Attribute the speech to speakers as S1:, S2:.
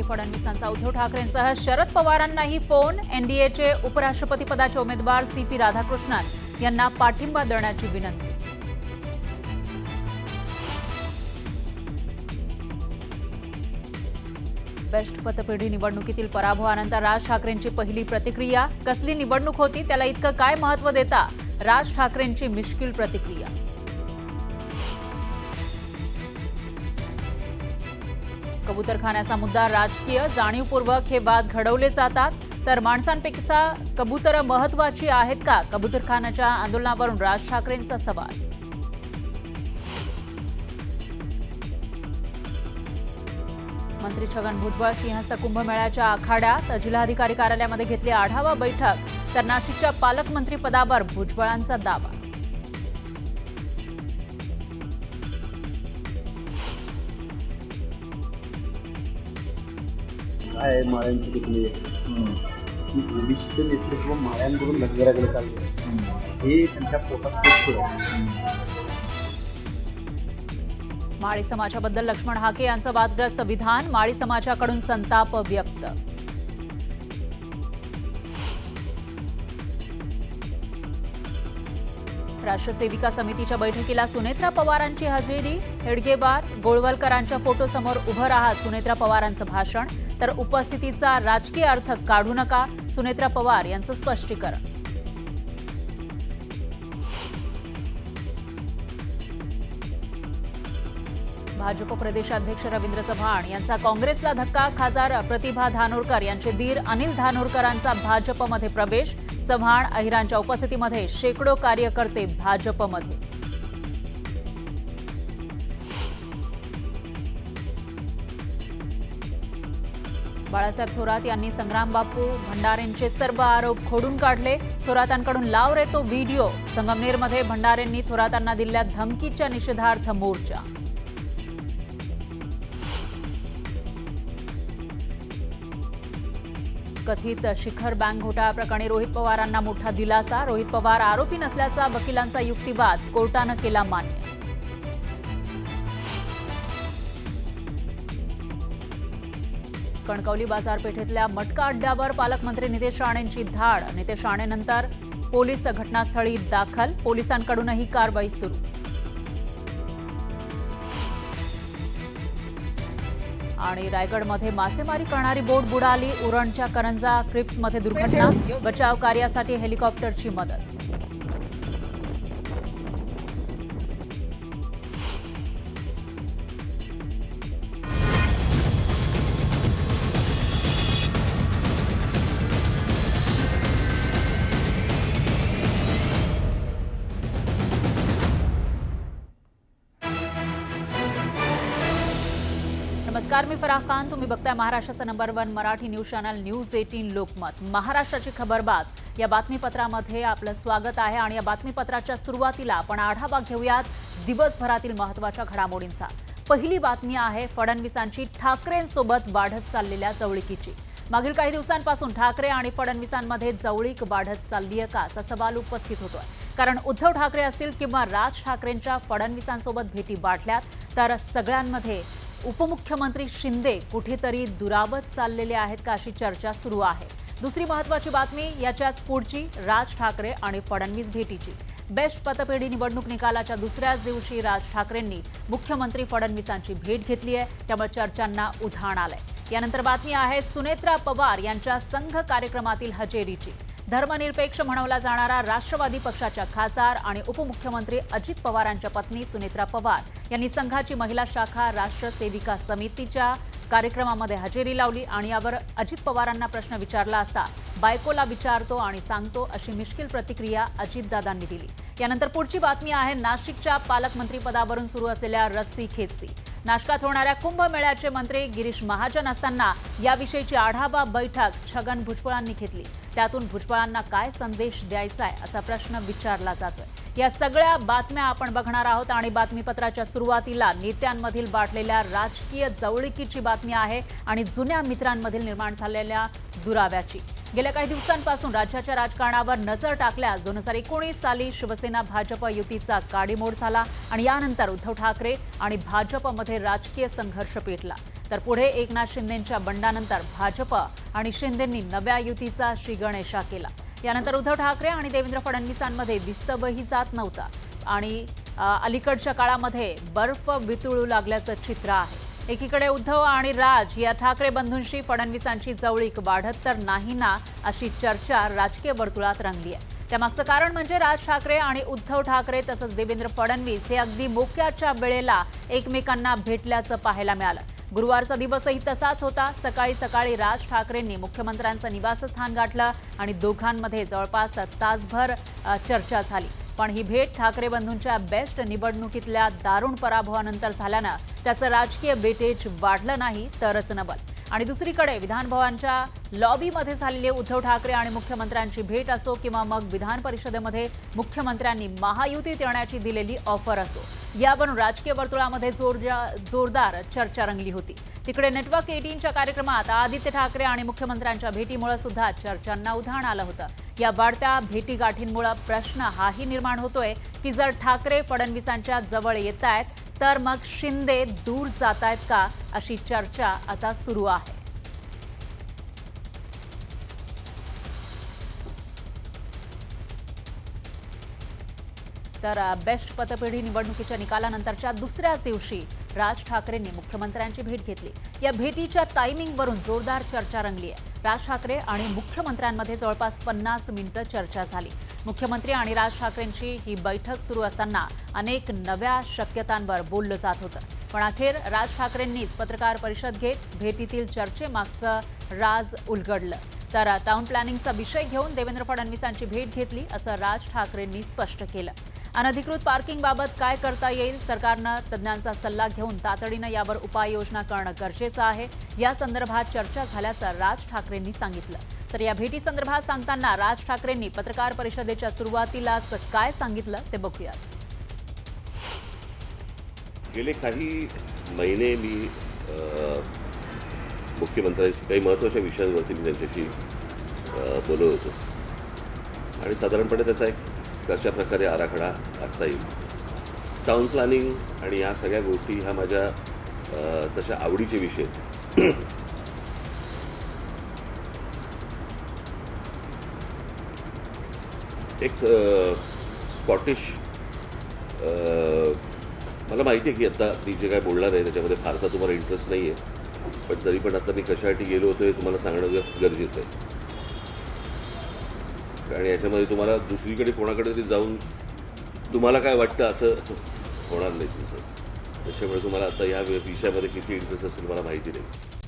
S1: मुख्यमंत्री फडणवीसांचा उद्धव ठाकरेंसह शरद पवारांनाही फोन. एनडीएचे उपराष्ट्रपती पदाचे उमेदवार सीपी राधाकृष्णन यांना पाठिंबा देण्याची विनंती. बेस्ट पतपेढी निवडणुकीतील पराभवानंतर राज ठाकरेंची पहिली प्रतिक्रिया. कसली निवडणूक होती, त्याला इतकं काय महत्त्व देता? राज ठाकरेंची मिश्कील प्रतिक्रिया. कबूतरखान्याचा मुद्दा राजकीय. जाणीवपूर्वक हे वाद घडवले जातात. तर माणसांपेक्षा कबूतर महत्त्वाची आहेत का? कबूतरखान्याच्या आंदोलनावरून राज ठाकरेंचा सवाल. मंत्री छगन भुजबळ सिंहस्थ कुंभमेळ्याच्या आखाड्यात. जिल्हाधिकारी कार्यालयामध्ये घेतली आढावा बैठक. तर नाशिकच्या पालकमंत्री पदावर भुजबळांचा दावा.
S2: काय माळ्यांची टिकली की भविष्य नेतृत्व माळ्यांकडून लष्कराकडे चाललं हे त्यांच्या पोटात
S1: माळी समाजाबद्दल लक्ष्मण हाके यांचं वादग्रस्त विधान. माळी समाजाकडून संताप व्यक्त. राष्ट्र सेविका समितीच्या बैठकीला सुनेत्रा पवारांची हजेरी. हेडगेवार गोळवलकरांच्या फोटोसमोर उभं राहत सुनेत्रा पवारांचं भाषण. तर उपस्थितीचा राजकीय अर्थ काढू नका, सुनेत्रा पवार यांचं स्पष्टीकरण. भाजप प्रदेशाध्यक्ष रवींद्र चव्हाण यांचा काँग्रेसला धक्का. खासदार प्रतिभा धानोरकर यांचे दीर अनिल धानोरकरांचा भाजपमध्ये प्रवेश. चव्हाण अहिरांच्या उपस्थितीमध्ये शेकडो कार्यकर्ते भाजपमध्ये. बाळासाहेब थोरात यांनी संग्रामबापू भंडारेंचे सर्व आरोप खोडून काढले. थोरातांकडून लाव रे तो व्हिडिओ. संगमनेरमध्ये भंडारेंनी थोरातांना दिलेल्या धमकीच्या निषेधार्थ मोर्चा. कथित शिखर बँक घोटाळा प्रकरणी रोहित पवारांना मोठा दिलासा. रोहित पवार आरोपी नसल्याचा वकिलांचा युक्तिवाद कोर्टानं केला मान्य. कणकवली बाजारपेठेतल्या मटका अड्ड्यावर पालकमंत्री नितेश राणेंची धाड. नितेश राणेनंतर पोलीस घटनास्थळी दाखल. पोलिसांकडूनही कारवाई सुरू. आणि रायगडमध्ये मासेमारी करणारी बोट बुडाली. उरणच्या करंजा क्रिप्समध्ये दुर्घटना. बचाव कार्यासाठी हेलिकॉप्टरची मदत. नमस्कार, मी फराह खान. तुम्ही बघताय महाराष्ट्राचा number 1 Marathi news channel news 18 Lokmat. महाराष्ट्राची खबरबात या बातमीपत्रामध्ये आपलं स्वागत आहे. आणि या बातमीपत्राच्या सुरुवातीला आपण आढावा घेऊयात दिवसभरातील महत्त्वाच्या घडामोडींचा. पहिली बातमी आहे फडणवीसांची ठाकरेंसोबत वाढत चाललेल्या जवळीकीची. मागील काही दिवसांपासून ठाकरे आणि फडणवीसांमध्ये जवळीक वाढत चालली आहे का, असा सवाल उपस्थित होतोय. कारण उद्धव ठाकरे असतील किंवा राज ठाकरेंच्या फडणवीसांसोबत भेटी वाढल्यात तर सगळ्यांमध्ये उपमुख्यमंत्री शिंदे कुठेतरी दुरावत चाललेले आहेत का, अशी चर्चा सुरू आहे. दुसरी महत्त्वाची बातमी याच्याच पुढची, राज ठाकरे आणि फडणवीस भेटीची. बेस्ट पतपेढी निवडणूक निकालाच्या दुसऱ्याच दिवशी राज ठाकरेंनी मुख्यमंत्री फडणवीसांची भेट घेतली आहे. त्यामुळे चर्चांना उधाण आलंय. यानंतर बातमी आहे सुनेत्रा पवार यांच्या संघ कार्यक्रमातील हजेरीची. धर्मनिरपेक्ष म्हणवला जाणारा राष्ट्रवादी पक्षाच्या खासदार आणि उपमुख्यमंत्री अजित पवारांच्या पत्नी सुनेत्रा पवार यांनी संघाची महिला शाखा राष्ट्र सेविका समितीच्या कार्यक्रमामध्ये हजेरी लावली. आणि यावर अजित पवारांना प्रश्न विचारला असता बायकोला विचारतो आणि सांगतो, अशी मिश्कील प्रतिक्रिया अजितदादांनी दिली. यानंतर पुढची बातमी आहे नाशिकच्या पालकमंत्री पदावरून सुरू असलेल्या रस्सीखेचची. नाशकात होणाऱ्या कुंभमेळ्याचे मंत्री गिरीश महाजन असताना याविषयीची आढावा बैठक छगन भुजबळांनी घेतली. त्यातून भुजबळांना काय संदेश द्यायचा आहे असा प्रश्न विचारला जातोय. या सगळ्या बातम्या आपण बघणार आहोत. आणि बातमीपत्राच्या सुरुवातीला नेत्यांमधील वाढलेल्या राजकीय जवळीकीची बातमी आहे आणि जुन्या मित्रांमधील निर्माण झालेल्या दुराव्याची. गेल्या काही दिवसांपासून राज्याच्या राजकारणावर नजर टाकल्यास 2019 साली शिवसेना भाजप युतीचा काडीमोड झाला आणि यानंतर उद्धव ठाकरे आणि भाजपमध्ये राजकीय संघर्ष पेटला. तर पुढे एकनाथ शिंदेंच्या बंडानंतर भाजप आणि शिंदेंनी नव्या युतीचा श्रीगणेशा केला. यानंतर उद्धव ठाकरे आणि देवेंद्र फडणवीसांमध्ये विस्तबही जात नव्हता आणि अलीकडच्या काळामध्ये बर्फ वितळू लागल्याचं चित्र आहे. एकीकडे उद्धव आणि राज या ठाकरे बंधूंशी फडणवीसांची जवळीक वाढत तर नाही ना अशी चर्चा राजकीय वर्तुळात रंगली आहे. त्यामागचं कारण म्हणजे राज ठाकरे आणि उद्धव ठाकरे तसंच देवेंद्र फडणवीस हे अगदी मोक्याच्या वेळेला एकमेकांना भेटल्याचं पाहायला मिळालं. गुरुवारचा दिवसही तसाच होता. सकाळी सकाळी राज ठाकरेंनी मुख्यमंत्र्यांचं निवासस्थान गाठलं आणि दोघांमध्ये जवळपास तासभर चर्चा झाली. पण ही भेट ठाकरे बंधूंच्या बेस्ट निवडणुकीतल्या दारुण पराभवानंतर झाल्यानं त्याचं राजकीय वेटेज वाढलं नाही तरच नबल. आणि दुसरीकडे विधानभवनच्या लॉबीमध्ये झालेली उद्धव ठाकरे आणि मुख्यमंत्र्यांची भेट असो किंवा मग विधान परिषदेमध्ये मुख्यमंत्र्यांनी महायुतीत येण्याची दिलेली ऑफर असो, यावरून राजकीय वर्तुळामध्ये जोरदार चर्चा रंगली होती. तिकडे नेटवर्क 18च्या कार्यक्रमात आदित्य ठाकरे आणि मुख्यमंत्र्यांच्या भेटीमुळे सुद्धा चर्चांना उधाण आलं होतं. या वाढत्या भेटीगाठींमुळे प्रश्न हाही निर्माण होतोय की जर ठाकरे फडणवीसांच्या जवळ येत आहेत तर मग शिंदे दूर जात आहेत का, अशी चर्चा आता सुरू आहे. तर बेस्ट पतपेढी निवडणुकीच्या निकालानंतरच्या दुसऱ्याच दिवशी राज ठाकरेंनी मुख्यमंत्र्यांची भेट घेतली. या भेटीच्या टायमिंगवरून जोरदार चर्चा रंगली आहे. राज ठाकरे आणि मुख्यमंत्र्यांमध्ये जवळपास 50 मिनिटं चर्चा झाली. मुख्यमंत्री आणि राज ठाकरेंची ही बैठक सुरू असताना अनेक नव्या शक्यतांवर बोललं जात होतं. पण अखेर राज ठाकरेंनीच पत्रकार परिषद घेत भेटीतील चर्चेमागचं राज उलगडलं. तर टाउन प्लॅनिंगचा विषय घेऊन देवेंद्र फडणवीसांची भेट घेतली असं राज ठाकरेंनी स्पष्ट केलं. अनधिकृत पार्किंगबाबत काय करता येईल, सरकारनं तज्ज्ञांचा सल्ला घेऊन तातडीनं यावर उपाययोजना करणं गरजेचं आहे. या संदर्भात चर्चा झाल्याचं राज ठाकरेंनी सांगितलं. तर या भेटीसंदर्भात सांगताना राज ठाकरेंनी पत्रकार परिषदेच्या सुरुवातीलाच काय सांगितलं ते बघूया.
S3: गेले काही महिने मी मुख्यमंत्र्यांशी काही महत्त्वाच्या विषयांवरती मी त्यांच्याशी बोलत होतो आणि साधारणपणे त्याचा एक कशा प्रकारे आराखडा आखता येईल, टाउन प्लॅनिंग आणि या सगळ्या गोष्टी ह्या माझ्या तशा आवडीचे विषय आहेत. एक स्कॉटिश मला माहिती आहे की आता मी जे काय बोलणार आहे त्याच्यामध्ये फारसा तुम्हाला इंटरेस्ट नाही आहे, पण तरी पण आता मी कशासाठी गेलो होतो हे तुम्हाला सांगणं गरजेचं आहे. आणि याच्यामध्ये तुम्हाला दुसरीकडे कोणाकडे तरी जाऊन तुम्हाला काय वाटतं असं होणार नाही तुमचं. त्याच्यामुळे तुम्हाला आता या विषयामध्ये किती इंटरेस्ट असेल मला माहिती नाही.